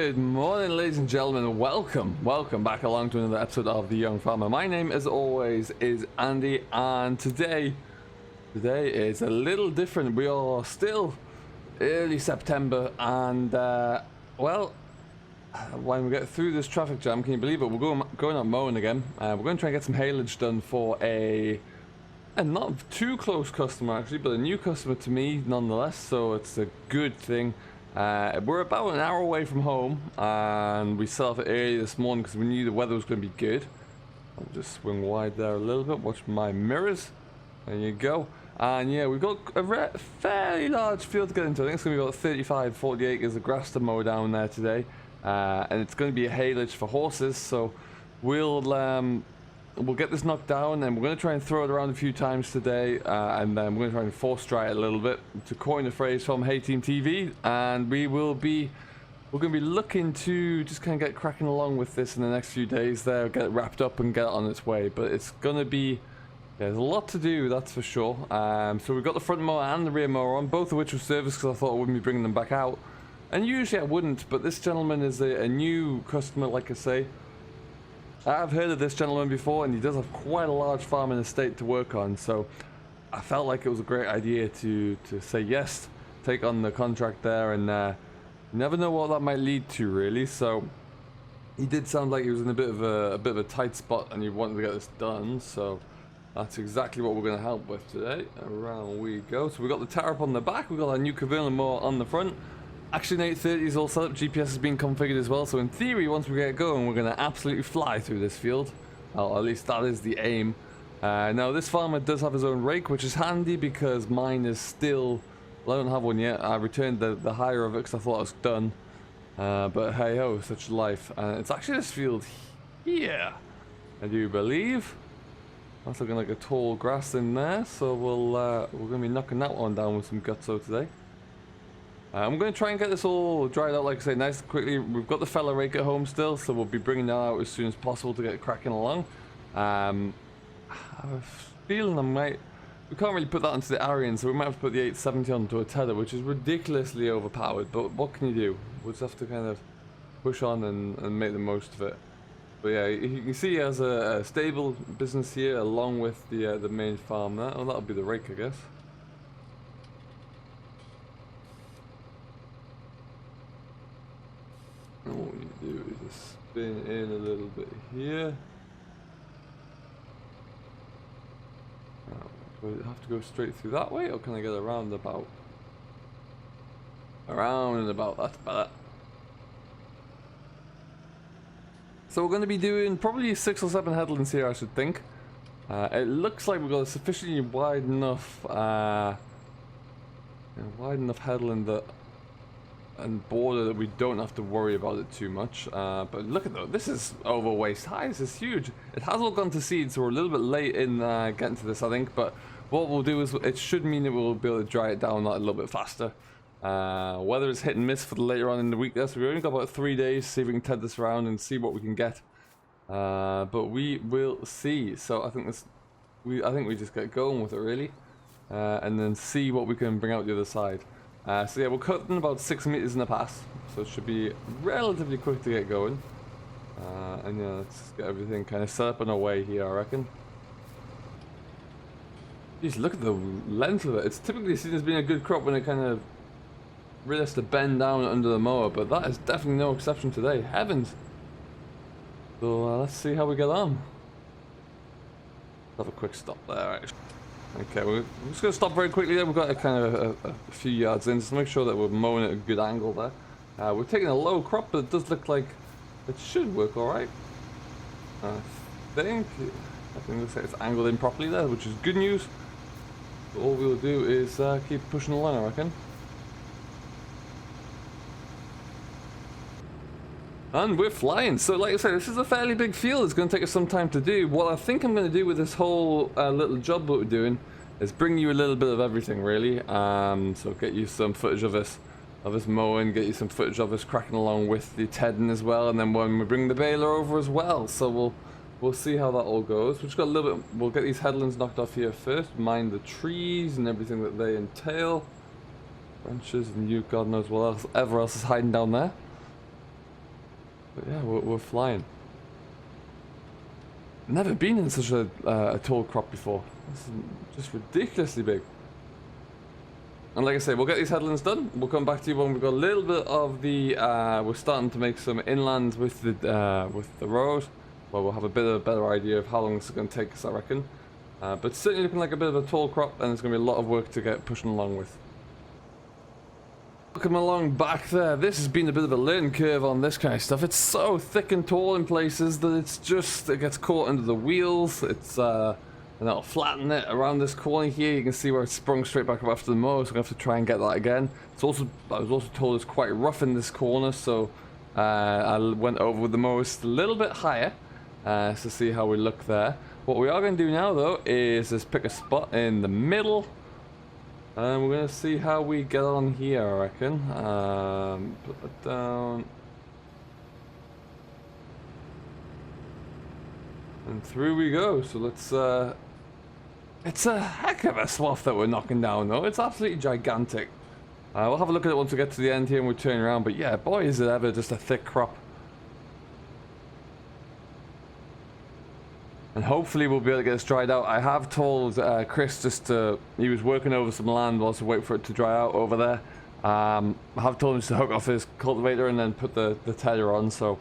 Good morning, ladies and gentlemen. Welcome back along to another episode of The Young Farmer. My name, as always, is Andy, and today is a little different. We are still early September, and well, when we get through this traffic jam, can you believe it? We're going out mowing again. We're going to try and get some haylage done for a not too close customer actually, but a new customer to me nonetheless. So it's a good thing. We're about an hour away from home, and we set off early this morning because we knew the weather was going to be good. I'll just swing wide there a little bit, watch my mirrors. There you go. And yeah, we've got a fairly large field to get into. I think it's going to be about 35-40 acres of grass to mow down there today. And it's going to be a haylage for horses, so we'll get this knocked down, and we're going to try and throw it around a few times today, and then we're going to try and force dry it a little bit, to coin a phrase from Hey Team TV, and we're going to be looking to just kind of get cracking along with this in the next few days there, get it wrapped up and get it on its way. But it's going to be, there's a lot to do, that's for sure. So we've got the front mower and the rear mower on, both of which were serviced because I thought I wouldn't be bringing them back out. And usually I wouldn't, but this gentleman is a new customer, like I say. I've heard of this gentleman before, and he does have quite a large farm and estate to work on, so I felt like it was a great idea to say yes, take on the contract there, and you never know what that might lead to, really. So he did sound like he was in a bit of a tight spot, and he wanted to get this done, so that's exactly what we're going to help with today. Around we go. So we've got the tower up on the back, we've got our new Caverna mower on the front. Action 830 is all set up, GPS has been configured as well, so in theory, once we get going, we're going to absolutely fly through this field. Well, at least that is the aim. Now, this farmer does have his own rake, which is handy because mine is still... Well, I don't have one yet. I returned the hire of it because I thought I was done. But hey-ho, such life. It's actually this field here, I do believe. That's looking like a tall grass in there, so we're going to be knocking that one down with some gutso today. I'm going to try and get this all dried out, like I say, nice and quickly. We've got the fella rake at home still, so we'll be bringing that out as soon as possible to get cracking along. I have a feeling we can't really put that onto the Arian, so we might have to put the 870 onto a tether, which is ridiculously overpowered, but what can you do? We'll just have to kind of push on and make the most of it. But yeah, you can see he has a stable business here, along with the main farm there. Oh, that'll be the rake, I guess. And what we need to do is just spin in a little bit here. Do I have to go straight through that way, or can I get around about? Around and about, that's better. So we're going to be doing probably 6 or 7 headlands here, I should think. It looks like we've got a sufficiently wide enough headland and border that we don't have to worry about it too much. But look at that, this is over waist high, this is huge. It has all gone to seed, so we're a little bit late in getting to this, I think, but what we'll do is, it should mean that we'll be able to dry it down a little bit faster. Weather is hit and miss for the later on in the week there, so we've only got about 3 days to see if we can TED this around and see what we can get. But we will see. So I think we just get going with it, really, and then see what we can bring out the other side. So yeah, we're cutting about 6 meters in the pass, so it should be relatively quick to get going. And yeah, let's get everything kind of set up and away here, I reckon. Jeez, look at the length of it. It's typically seen as being a good crop when it kind of really has to bend down under the mower, but that is definitely no exception today. Heavens! So let's see how we get on. Have a quick stop there, actually. Okay, we're just going to stop very quickly there. We've got kind of a few yards in, just to make sure that we're mowing at a good angle there. We're taking a low crop, but it does look like it should work alright. I think it looks like it's angled in properly there, which is good news. So all we'll do is keep pushing along, I reckon. And we're flying. So like I said, this is a fairly big field. It's going to take us some time to do. What I think I'm going to do with this whole little job that we're doing is bring you a little bit of everything, really. So get you some footage of us mowing, get you some footage of us cracking along with the tedding as well, and then when we bring the baler over as well. So we'll see how that all goes. We've just got a little bit. We'll get these headlands knocked off here first. Mind the trees and everything that they entail. Branches and God knows what else, ever else is hiding down there. But yeah, we're flying. Never been in such a tall crop before. This is just ridiculously big. And like I say, we'll get these headlands done. We'll come back to you when we've got a little bit of the. We're starting to make some inland with the road, where we'll have a bit of a better idea of how long this is going to take us, I reckon. But certainly looking like a bit of a tall crop, and there's going to be a lot of work to get pushing along with. Looking along back there, this has been a bit of a learning curve on this kind of stuff. It's so thick and tall in places that it gets caught under the wheels. And that'll flatten it around this corner here. You can see where it sprung straight back up after the mower, so I'm going to have to try and get that again. I was also told it's quite rough in this corner, so I went over with the mower a little bit higher to see how we look there. What we are going to do now, though, is just pick a spot in the middle. And we're going to see how we get on here, I reckon. Put that down. And through we go. So let's... It's a heck of a swath that we're knocking down, though. It's absolutely gigantic. We'll have a look at it once we get to the end here and we turn around. But yeah, boy, is it ever just a thick crop. And hopefully we'll be able to get this dried out. I have told Chris he was working over some land whilst we wait for it to dry out over there. I have told him just to hook off his cultivator and then put the tether on. So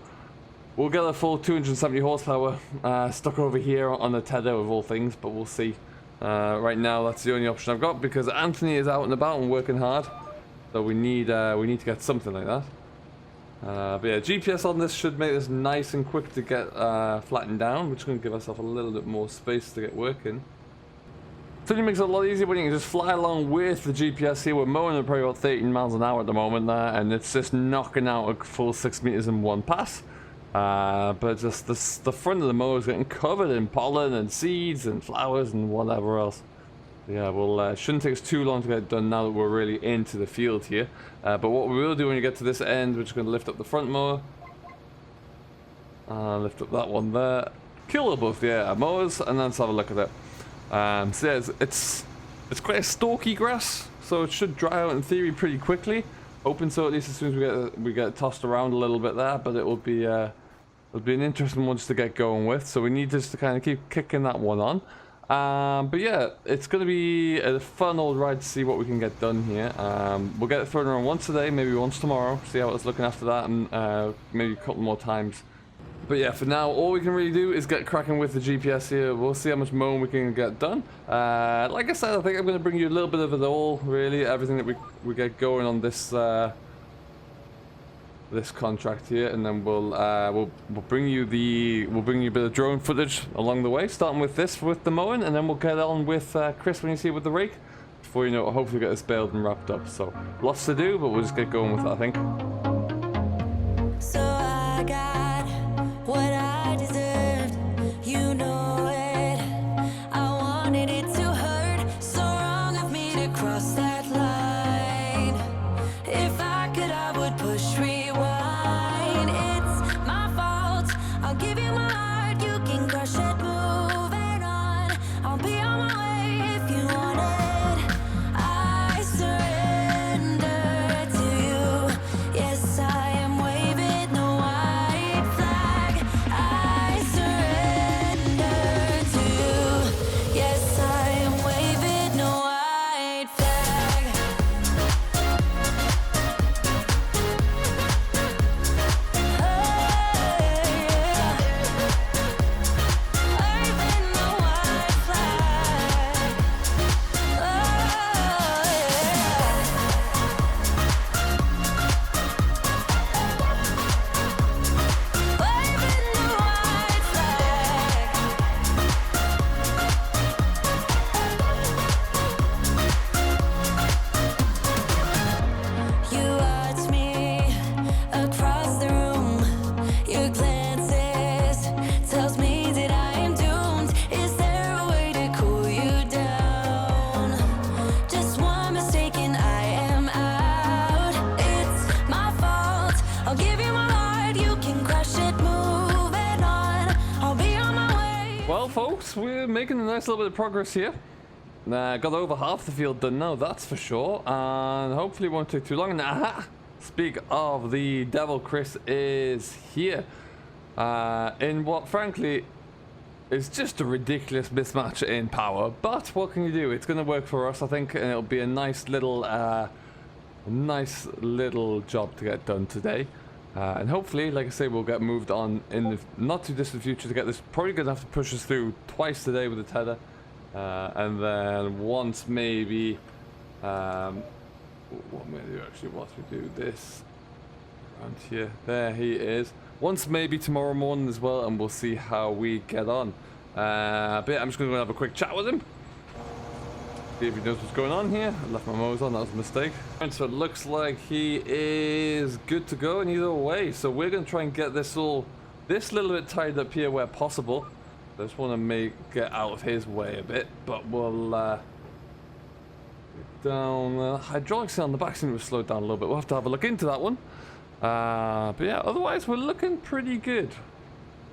we'll get a full 270 horsepower stuck over here on the tether of all things, but we'll see. Right now that's the only option I've got because Anthony is out and about and working hard. So we need to get something like that. But yeah, GPS on this should make this nice and quick to get flattened down. We're just going to give ourselves a little bit more space to get working. Certainly makes it a lot easier when you can just fly along with the GPS here. We're mowing at probably about 13 miles an hour at the moment there, and it's just knocking out a full 6 meters in one pass. But just the front of the mower is getting covered in pollen and seeds and flowers and whatever else. Yeah, well, shouldn't take us too long to get it done now that we're really into the field here. But what we will do when you get to this end, we're just going to lift up the front mower. Lift up that one there. Kill both the mowers, and then let's have a look at it. So yeah, it's quite a stalky grass, so it should dry out in theory pretty quickly. Hoping so, at least as soon as we get it tossed around a little bit there. But it will be an interesting one just to get going with. So we need just to kind of keep kicking that one on. But yeah, it's going to be a fun old ride to see what we can get done here. We'll get it thrown around once a day, maybe once tomorrow, see how it's looking after that, and maybe a couple more times. But yeah, for now, all we can really do is get cracking with the GPS here. We'll see how much mowing we can get done. Like I said, I think I'm going to bring you a little bit of it all, really, everything that we get going on this this contract here, and then we'll bring you a bit of drone footage along the way, starting with the mowing, and then we'll get on with Chris when you see it with the rake. Before you know it, hopefully get this baled and wrapped up. So lots to do, but we'll just get going with it, I think. So I got what I deserved, you know it. I wanted it to hurt, so wrong of me to cross that line. If I could, I would push rewind. It's my fault, I'll give you my heart, you can crush it, moving on. I'll be on my way if you want it. I surrender to you. Yes, I am waving the white flag. I surrender to you. Yes, I am waving the white flag. Waving the white flag. Waving the white flag. You watch me across the room. Your glances tells me that I am doomed. Is there a way to cool you down? Just one mistake and I am out. It's my fault. I'll give you my heart. You can crush it. Moving on. I'll be on my way. Well, folks, we're making a nice little bit of progress here. Got over half the field done now, that's for sure. And hopefully it won't take too long. And aha! Speak of the devil, Chris is here. In what, frankly, is just a ridiculous mismatch in power. But what can you do? It's going to work for us, I think, and it'll be a nice little job to get done today. And hopefully, like I say, we'll get moved on in the not too distant future to get this. Probably going to have to push us through twice today with the tether. And then once maybe... what may I do actually once we do this? Around here. There he is. Once maybe tomorrow morning as well, and we'll see how we get on. But yeah, I'm just going to have a quick chat with him. See if he knows what's going on here. I left my Mowers on, that was a mistake. And so it looks like he is good to go and he's away. So we're going to try and get this little bit tied up here where possible. I just want to get out of his way a bit, but we'll down. Hydraulics on the back seem to have slowed down a little bit. We'll have to have a look into that one. But yeah, otherwise we're looking pretty good.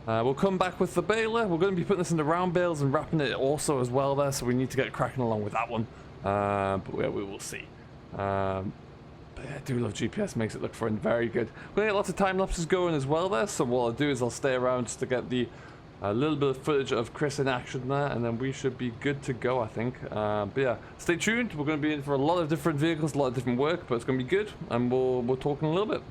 We'll come back with the baler. We're going to be putting this into round bales and wrapping it also as well there, so we need to get cracking along with that one. But yeah, we will see. But yeah, I do love GPS, makes it look very good. We're going to get lots of time lapses going as well there, so what I'll do is I'll stay around just to get the little bit of footage of Chris in action there, and then we should be good to go, I think. But yeah, stay tuned. We're going to be in for a lot of different vehicles, a lot of different work, but it's going to be good, and we'll talk in a little bit.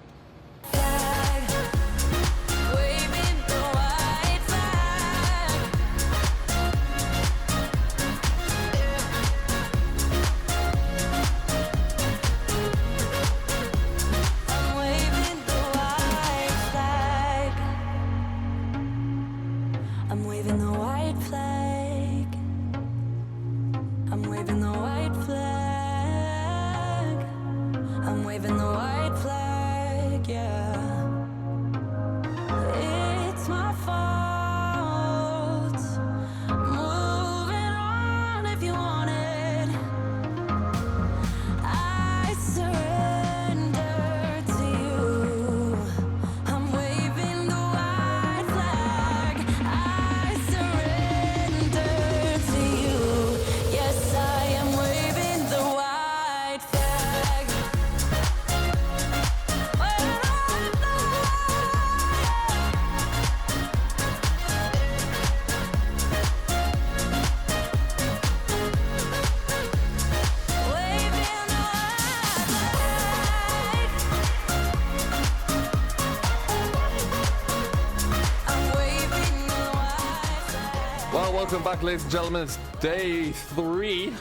Welcome back, ladies and gentlemen. It's day 3.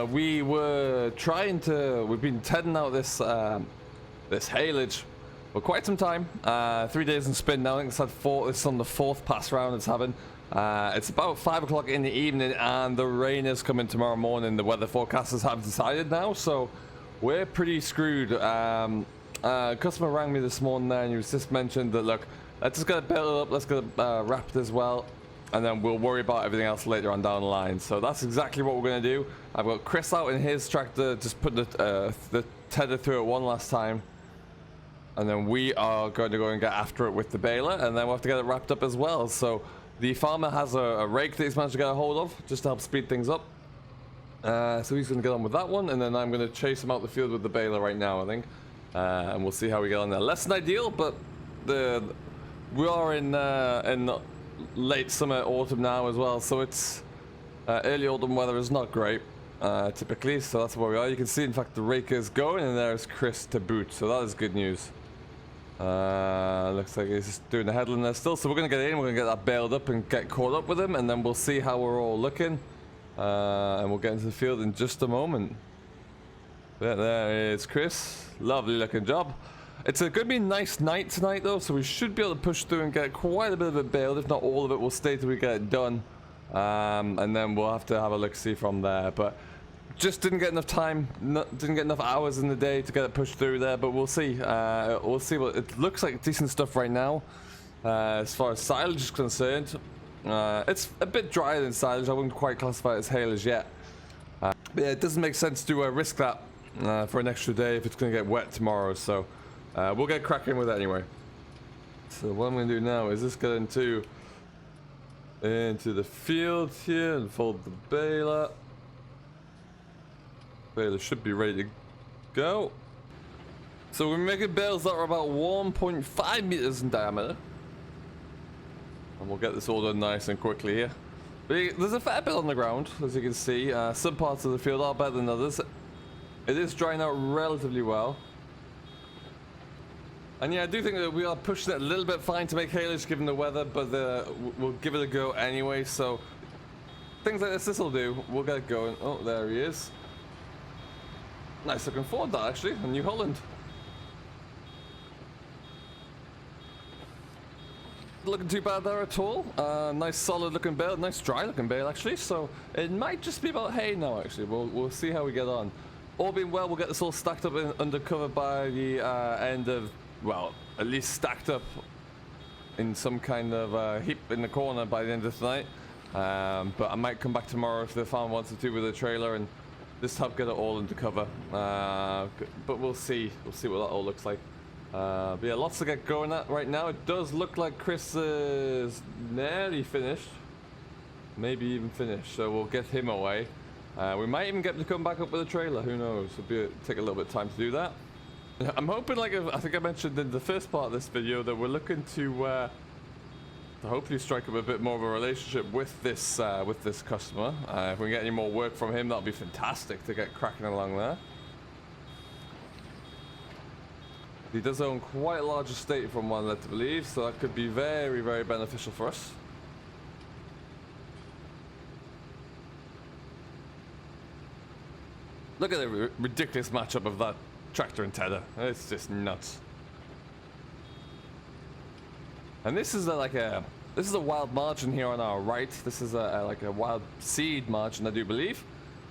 We've been tedding out this haylage for quite some time. 3 days in spin now. I think it's on the 4th pass round it's having. It's about 5 o'clock in the evening, and the rain is coming tomorrow morning. The weather forecasters have decided now, so we're pretty screwed. Customer rang me this morning there, and he was just mentioned that, look, let's just get it built up, let's get it wrapped as well, and then we'll worry about everything else later on down the line. So that's exactly what we're going to do. I've got Chris out in his tractor, just put the tether through it one last time. And then we are going to go and get after it with the baler, and then we'll have to get it wrapped up as well. So the farmer has a rake that he's managed to get a hold of, just to help speed things up. So he's going to get on with that one, and then I'm going to chase him out the field with the baler right now, I think. And we'll see how we get on there. Less than ideal, but we are in late summer, autumn now as well, so it's early autumn weather is not great typically, so that's where we are. You can see, in fact, the rake is going, and there's Chris to boot, so that is good news. Looks like he's just doing the headland there still, so we're going to get in, we're going to get that bailed up and get caught up with him, and then we'll see how we're all looking, and we'll get into the field in just a moment. There is Chris. Lovely looking job. It's going to be a nice night tonight though, so we should be able to push through and get quite a bit of it bailed. If not all of it, we'll stay till we get it done, and then we'll have to have a look-see from there. But just didn't get enough time, didn't get enough hours in the day to get it pushed through there, but we'll see. We'll see. What it looks like. Decent stuff right now as far as silage is concerned. It's a bit drier than silage. I wouldn't quite classify it as haylage yet, but yeah, it doesn't make sense to risk that for an extra day if it's going to get wet tomorrow. So we'll get cracking with it anyway. So what I'm going to do now is just get into the field here and fold the baler. Baler should be ready to go. So we're making bales that are about 1.5 meters in diameter. And we'll get this all done nice and quickly here. But there's a fair bit on the ground, as you can see. Some parts of the field are better than others. It is drying out relatively well. And yeah, I do think that we are pushing it a little bit fine to make haylage given the weather, but we'll give it a go anyway. So things like this will do. We'll get it going. Oh, there he is. Nice looking Ford that actually, in New Holland. Looking too bad there at all. Nice solid looking bale, nice dry looking bale actually. So it might just be about hay now actually. We'll see how we get on. All being well, we'll get this all stacked up under cover by the end of, well, at least stacked up in some kind of heap in the corner by the end of tonight. But I might come back tomorrow if the farm wants to do with the trailer and just help get it all under cover. But we'll see. We'll see what that all looks like. But yeah, lots to get going at right now. It does look like Chris is nearly finished. Maybe even finished. So we'll get him away. We might even get to come back up with a trailer. Who knows? It'll take a little bit of time to do that. I'm hoping, like I think I mentioned in the first part of this video, that we're looking to hopefully strike up a bit more of a relationship with this customer. If we can get any more work from him, that'll be fantastic to get cracking along there. He does own quite a large estate from what I'm led to believe, so that could be very, very beneficial for us. Look at the ridiculous matchup of that tractor and tether. It's just nuts. And this is this is a wild margin here on our right. This is like a wild seed margin, I do believe.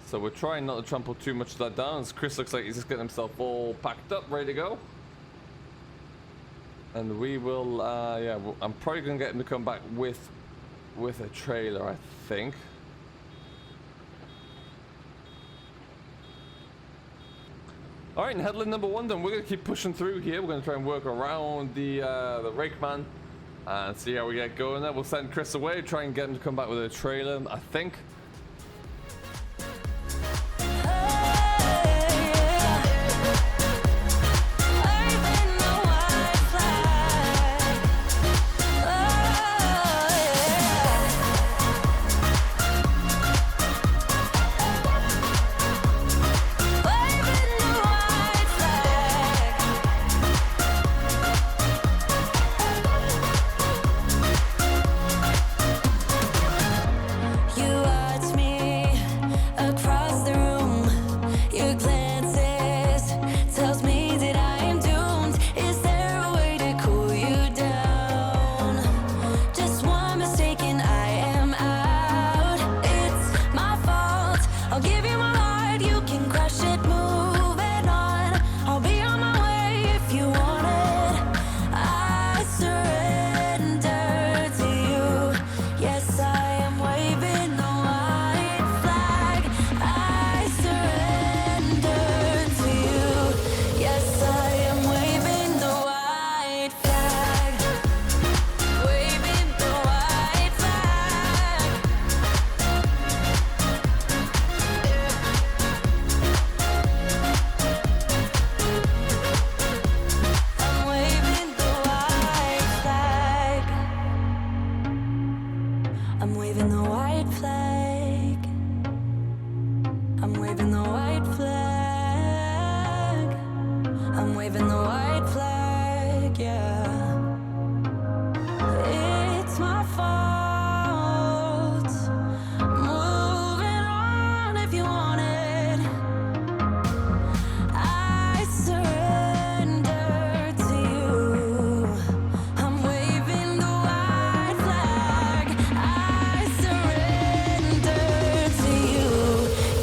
So we're trying not to trample too much of that down. As Chris looks like he's just getting himself all packed up, ready to go. And we will, yeah, I'm probably gonna get him to come back with a trailer, I think. All right, and headland number one, then we're gonna keep pushing through here. We're gonna try and work around the rake man and see how we get going there. We'll send Chris away, try and get him to come back with a trailer, I think.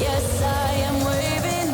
Yes, I am waving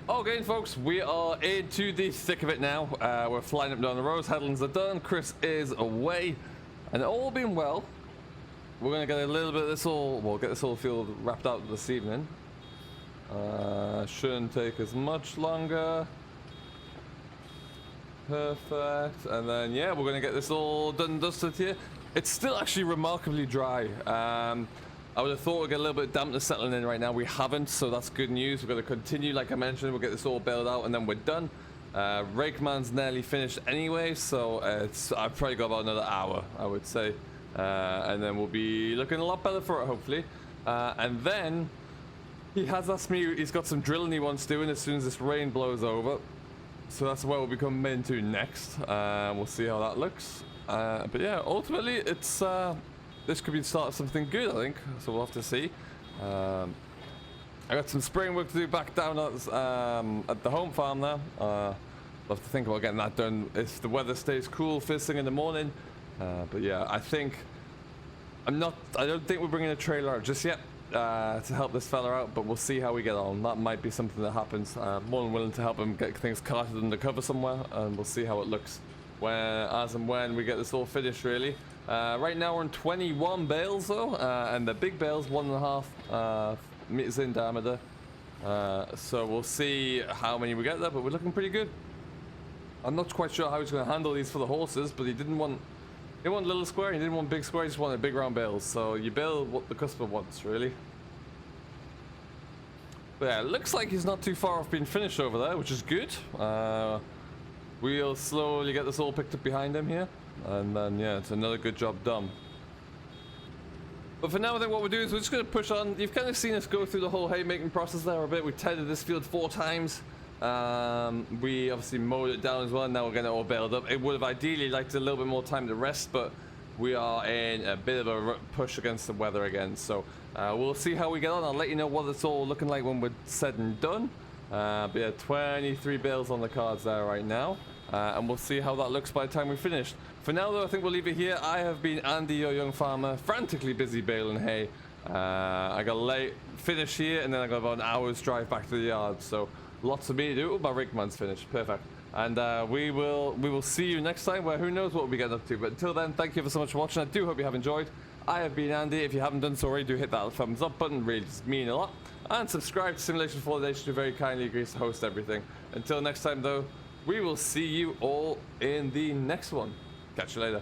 Okay, folks, we are into the thick of it now. We're flying up down the roads. Headlands are done. Chris is away, and all being well, we're gonna get a little bit of this all. We'll get this whole field wrapped out this evening. Shouldn't take as much longer. Perfect. And then yeah, we're gonna get this all done and dusted here. It's still actually remarkably dry. I would have thought we'd get a little bit of dampness settling in right now. We haven't, so that's good news. We're going to continue, like I mentioned. We'll get this all bailed out, and then we're done. Rakeman's nearly finished anyway, so I've probably got about another hour, I would say. And then we'll be looking a lot better for it, hopefully. And then he has asked me, he's got some drilling he wants doing as soon as this rain blows over. So that's where we'll be coming into next. We'll see how that looks. But yeah, ultimately, it's... this could be the start of something good, I think, so we'll have to see. I got some spraying work to do back down at the home farm now. We'll have to think about getting that done if the weather stays cool first thing in the morning. But yeah, I don't think we're bringing a trailer out just yet to help this fella out, but we'll see how we get on. That might be something that happens. More than willing to help him get things carted under cover somewhere, and we'll see how it looks as and when we get this all finished, really. Right now we're on 21 bales though, and the big bales 1.5 meters in diameter. So we'll see how many we get there, but we're looking pretty good. I'm not quite sure how he's going to handle these for the horses, but he didn't want little square, he didn't want big square, he just wanted big round bales. So you build what the customer wants, really. But yeah, it looks like he's not too far off being finished over there, which is good. We'll slowly get this all picked up behind him here. And then, yeah, it's another good job done. But for now, I think what we'll do is we're just going to push on. You've kind of seen us go through the whole haymaking process there a bit. We tedded this field 4 times. We obviously mowed it down as well, and now we're getting it all baled up. It would have ideally liked a little bit more time to rest, but we are in a bit of a push against the weather again. So we'll see how we get on. I'll let you know what it's all looking like when we're said and done. But yeah, 23 bales on the cards there right now. And we'll see how that looks by the time we finish. For now though, I think we'll leave it here. I have been Andy, your young farmer, frantically busy baling hay. I got a late finish here, and then I got about an hour's drive back to the yard. So lots for me to do. Oh, my Rakeman's finished. Perfect. And we will see you next time, where who knows what we'll be getting up to. But until then, thank you ever so much for watching. I do hope you have enjoyed. I have been Andy. If you haven't done so already, do hit that thumbs up button. Really does mean a lot. And subscribe to Simulation 4 Days, who very kindly agrees to host everything. Until next time though, we will see you all in the next one. Catch you later.